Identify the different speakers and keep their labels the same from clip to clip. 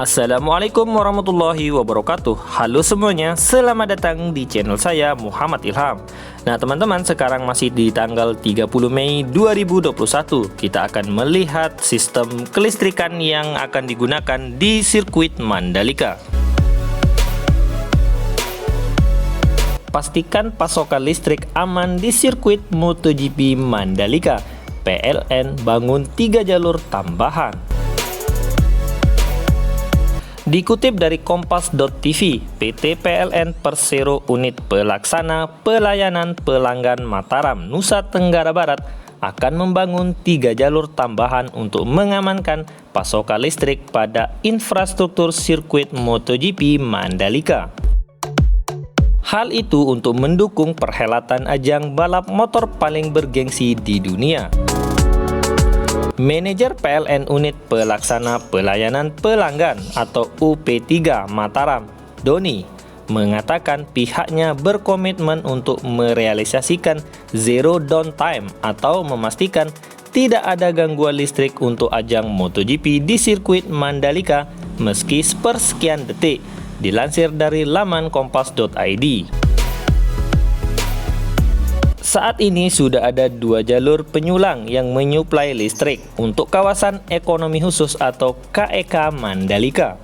Speaker 1: Assalamualaikum warahmatullahi wabarakatuh. Halo semuanya, selamat datang di channel saya Muhammad Ilham. Nah teman-teman, sekarang masih di tanggal 30 Mei 2021. Kita akan melihat sistem kelistrikan yang akan digunakan di sirkuit Mandalika. Pastikan pasokan listrik aman di sirkuit MotoGP Mandalika. PLN bangun 3 jalur tambahan. Dikutip dari Kompas.tv, PT PLN Persero Unit Pelaksana Pelayanan Pelanggan Mataram, Nusa Tenggara Barat akan membangun 3 jalur tambahan untuk mengamankan pasokan listrik pada infrastruktur sirkuit MotoGP Mandalika. Hal itu untuk mendukung perhelatan ajang balap motor paling bergengsi di dunia. Manajer PLN Unit Pelaksana Pelayanan Pelanggan atau UP3 Mataram, Doni, mengatakan pihaknya berkomitmen untuk merealisasikan zero downtime atau memastikan tidak ada gangguan listrik untuk ajang MotoGP di sirkuit Mandalika meski sepersekian detik, dilansir dari laman kompas.id. Saat ini sudah ada 2 jalur penyulang yang menyuplai listrik untuk kawasan ekonomi khusus atau KEK Mandalika,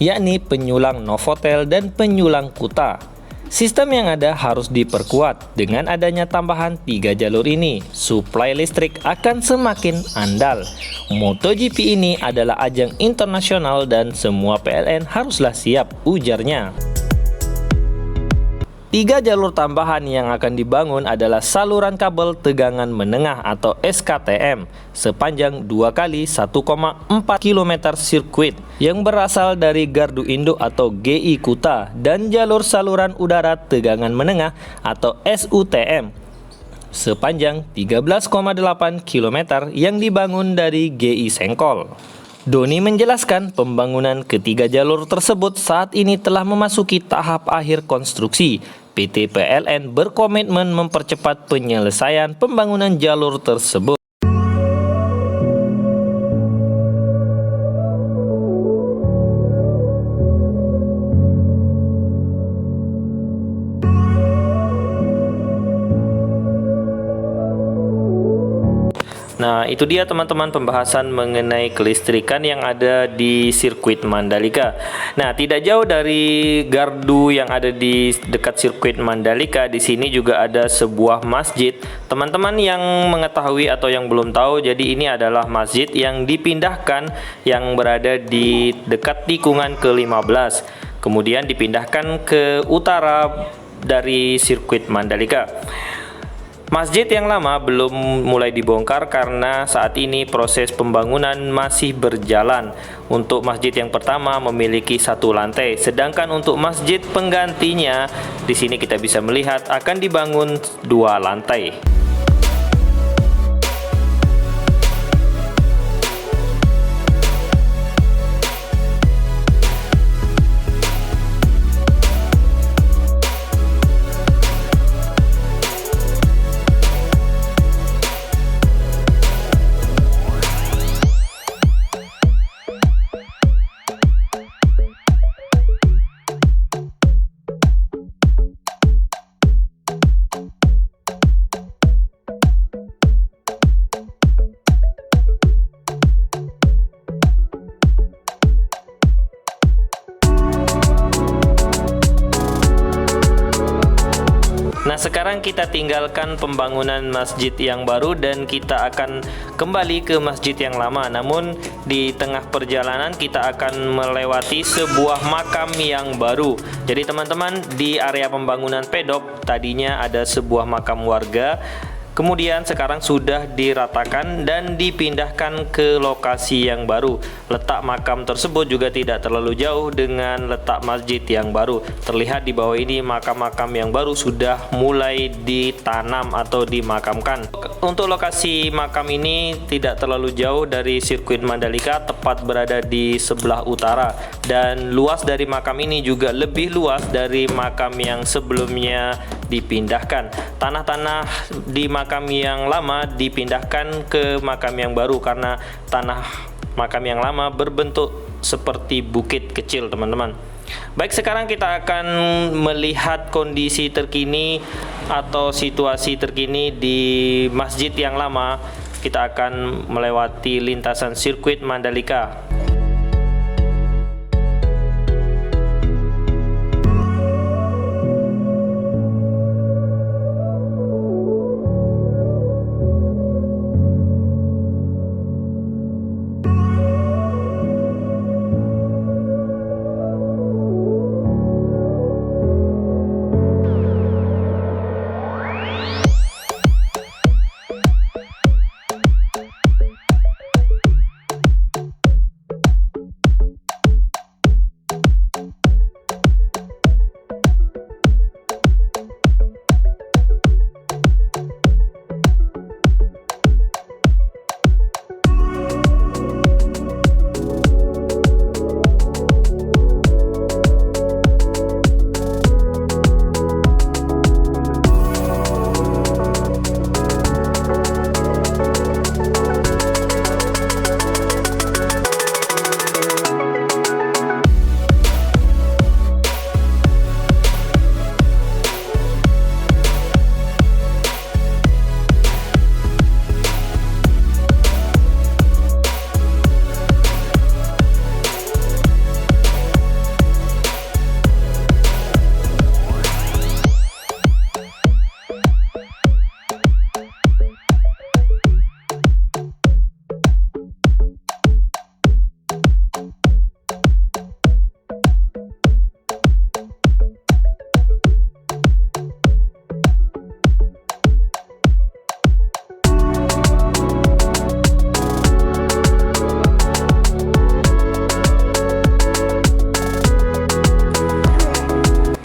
Speaker 1: yakni penyulang Novotel dan penyulang Kuta. Sistem yang ada harus diperkuat. Dengan adanya tambahan 3 jalur ini, suplai listrik akan semakin andal. MotoGP ini adalah ajang internasional dan semua PLN haruslah siap, ujarnya. 3 jalur tambahan yang akan dibangun adalah saluran kabel tegangan menengah atau SKTM sepanjang 2 kali 1,4 km sirkuit yang berasal dari gardu induk atau GI Kuta dan jalur saluran udara tegangan menengah atau SUTM sepanjang 13,8 km yang dibangun dari GI Sengkol. Doni menjelaskan pembangunan ketiga jalur tersebut saat ini telah memasuki tahap akhir konstruksi. PT PLN berkomitmen mempercepat penyelesaian pembangunan jalur tersebut. Nah, itu dia teman-teman pembahasan mengenai kelistrikan yang ada di sirkuit Mandalika. Nah, tidak jauh dari gardu yang ada di dekat sirkuit Mandalika, di sini juga ada sebuah masjid. Teman-teman yang mengetahui atau yang belum tahu, jadi ini adalah masjid yang dipindahkan yang berada di dekat tikungan ke-15. Kemudian dipindahkan ke utara dari sirkuit Mandalika. Masjid yang lama belum mulai dibongkar karena saat ini proses pembangunan masih berjalan. Untuk masjid yang pertama memiliki 1 lantai, sedangkan untuk masjid penggantinya di sini kita bisa melihat akan dibangun 2 lantai. Nah, sekarang kita tinggalkan pembangunan masjid yang baru dan kita akan kembali ke masjid yang lama. Namun di tengah perjalanan kita akan melewati sebuah makam yang baru. Jadi teman-teman, di area pembangunan pedok tadinya ada sebuah makam warga. Kemudian sekarang sudah diratakan dan dipindahkan ke lokasi yang baru. Letak makam tersebut juga tidak terlalu jauh dengan letak masjid yang baru. Terlihat di bawah ini makam-makam yang baru sudah mulai ditanam atau dimakamkan. Untuk lokasi makam ini tidak terlalu jauh dari sirkuit Mandalika, tepat berada di sebelah utara. Dan luas dari makam ini juga lebih luas dari makam yang sebelumnya dipindahkan. Tanah-tanah di makam yang lama dipindahkan ke makam yang baru karena tanah makam yang lama berbentuk seperti bukit kecil, teman-teman. Baik, sekarang kita akan melihat kondisi terkini atau situasi terkini di masjid yang lama. Kita akan melewati lintasan sirkuit Mandalika.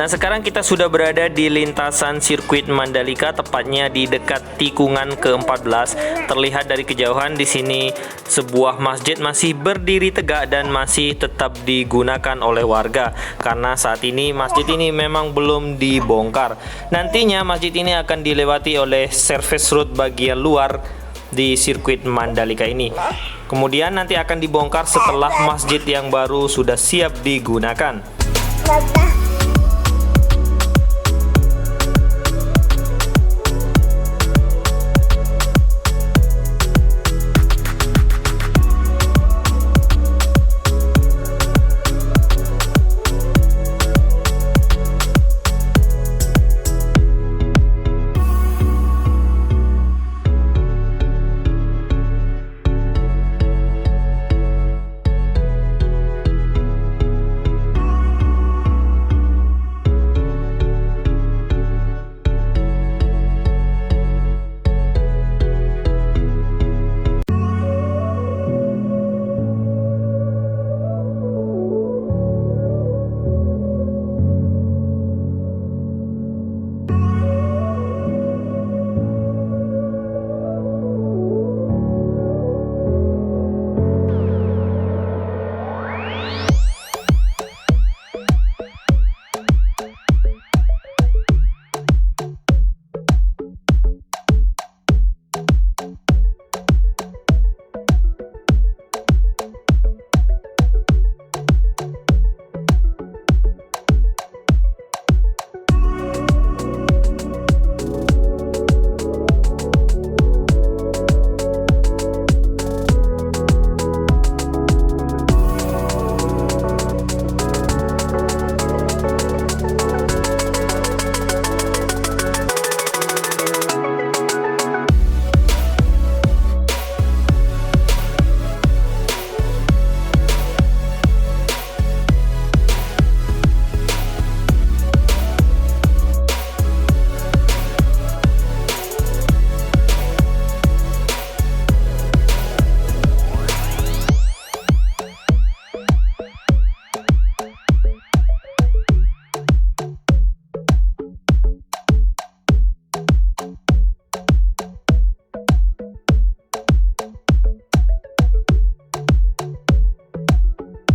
Speaker 1: Nah, sekarang kita sudah berada di lintasan sirkuit Mandalika, tepatnya di dekat tikungan ke-14. Terlihat dari kejauhan di sini sebuah masjid masih berdiri tegak dan masih tetap digunakan oleh warga, karena saat ini masjid ini memang belum dibongkar. Nantinya masjid ini akan dilewati oleh service road bagian luar di sirkuit Mandalika ini. Kemudian nanti akan dibongkar setelah masjid yang baru sudah siap digunakan.